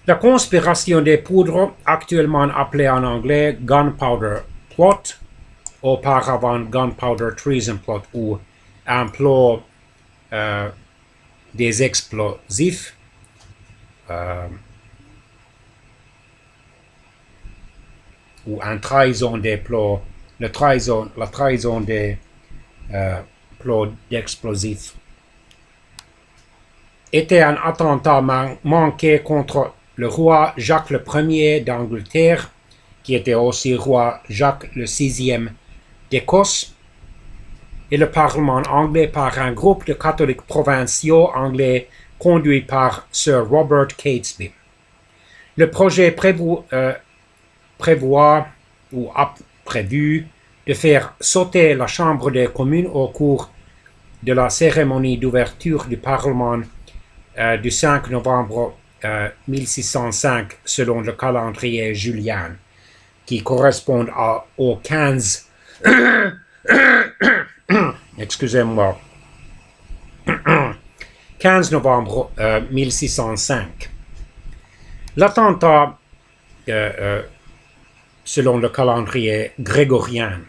La conspiration des poudres, actuellement appelée en anglais Gunpowder Plot, auparavant Gunpowder Treason Plot ou un plot des explosifs, ou une trahison des plots, la trahison des plots d'explosifs, était un attentat manqué contre le roi Jacques Ier d'Angleterre, qui était aussi roi Jacques VI d'Écosse, et le Parlement anglais par un groupe de catholiques provinciaux anglais conduit par Sir Robert Catesby. Le projet prévoit ou a prévu de faire sauter la Chambre des communes au cours de la cérémonie d'ouverture du Parlement du 5 novembre 1605 selon le calendrier julien, qui correspond au 15 excusez-moi 15 novembre 1605. L'attentat selon le calendrier grégorien.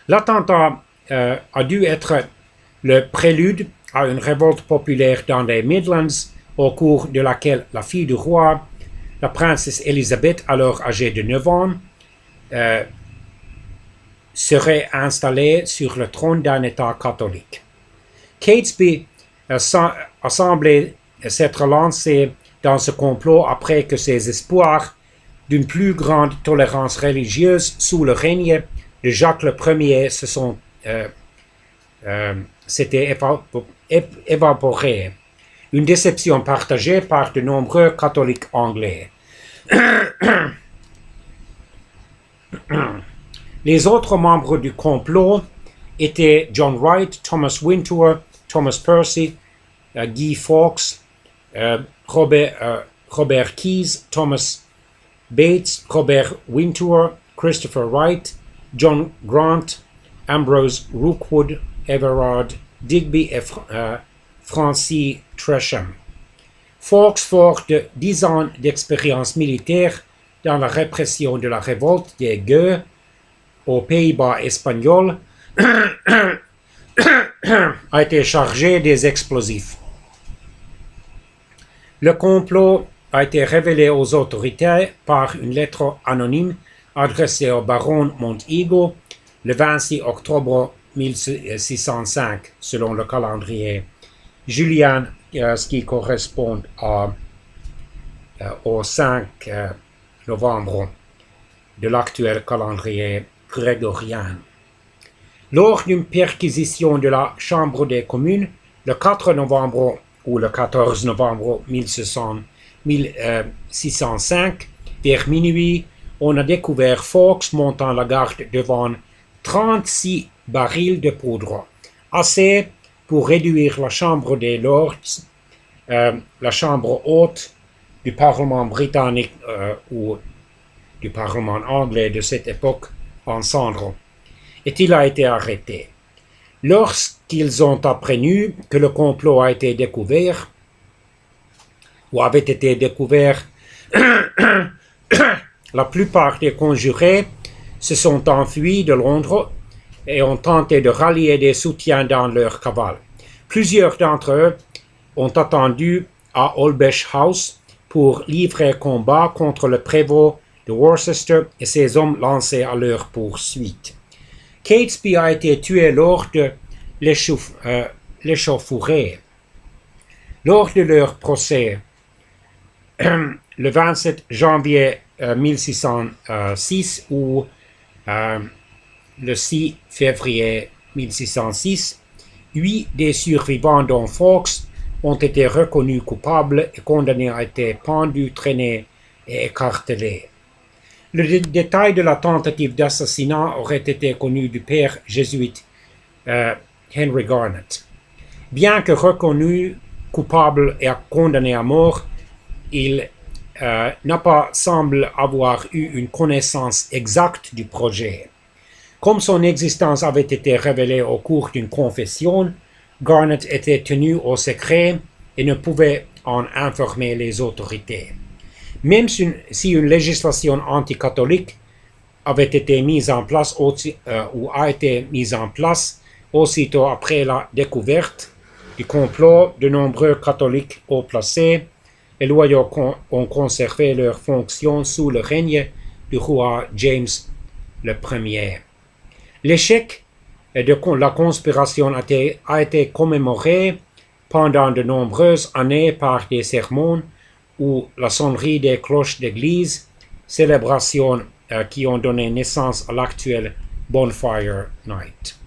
L'attentat a dû être le prélude à une révolte populaire dans les Midlands, au cours de laquelle la fille du roi, la princesse Elizabeth, alors âgée de 9 ans, serait installée sur le trône d'un État catholique. Catesby a semblé s'être lancé dans ce complot après que ses espoirs d'une plus grande tolérance religieuse sous le règne de Jacques Ier s'était évaporé. Une déception partagée par de nombreux catholiques anglais. Les autres membres du complot étaient John Wright, Thomas Wintour, Thomas Percy, Guy Fawkes, Robert Keyes, Thomas Bates, Robert Wintour, Christopher Wright, John Grant, Ambrose Rookwood, Everard Digby et Francis Tresham. Fawkes, fort de 10 ans d'expérience militaire dans la répression de la révolte des Gueux aux Pays-Bas espagnols, a été chargé des explosifs. Le complot a été révélé aux autorités par une lettre anonyme adressée au baron Monteagle le 26 octobre 1605, selon le calendrier julien, ce qui correspond au 5 novembre de l'actuel calendrier grégorien. Lors d'une perquisition de la Chambre des communes, le 4 novembre ou le 14 novembre 1605, vers minuit, on a découvert Fawkes montant la garde devant 36 barils de poudre, assez pour réduire la Chambre des Lords, la Chambre haute du Parlement britannique ou du Parlement anglais de cette époque, en cendres, et il a été arrêté. Lorsqu'ils ont appris que le complot a été découvert, ou avait été découvert, la plupart des conjurés se sont enfuis de Londres et ont tenté de rallier des soutiens dans leur cavale. Plusieurs d'entre eux ont attendu à Holbeach House pour livrer combat contre le prévôt de Worcester et ses hommes lancés à leur poursuite. Catesby a été tué lors de l'échauffourée. Lors de leur procès, le 27 janvier 1606 ou le 6 février 1606, 8 des survivants dont Fawkes ont été reconnus coupables et condamnés à être pendus, traînés et écartelés. Le détail de la tentative d'assassinat aurait été connu du père jésuite Henry Garnet. Bien que reconnu coupable et condamné à mort, il n'a pas semblé avoir eu une connaissance exacte du projet. Comme son existence avait été révélée au cours d'une confession, Garnet était tenu au secret et ne pouvait en informer les autorités. Même si une législation anticatholique avait été mise en place ou a été mise en place aussitôt après la découverte du complot, de nombreux catholiques haut placés et loyaux ont conservé leurs fonctions sous le règne du roi James Ier. L'échec de la conspiration a été commémoré pendant de nombreuses années par des sermons ou la sonnerie des cloches d'église, célébrations qui ont donné naissance à l'actuel Bonfire Night.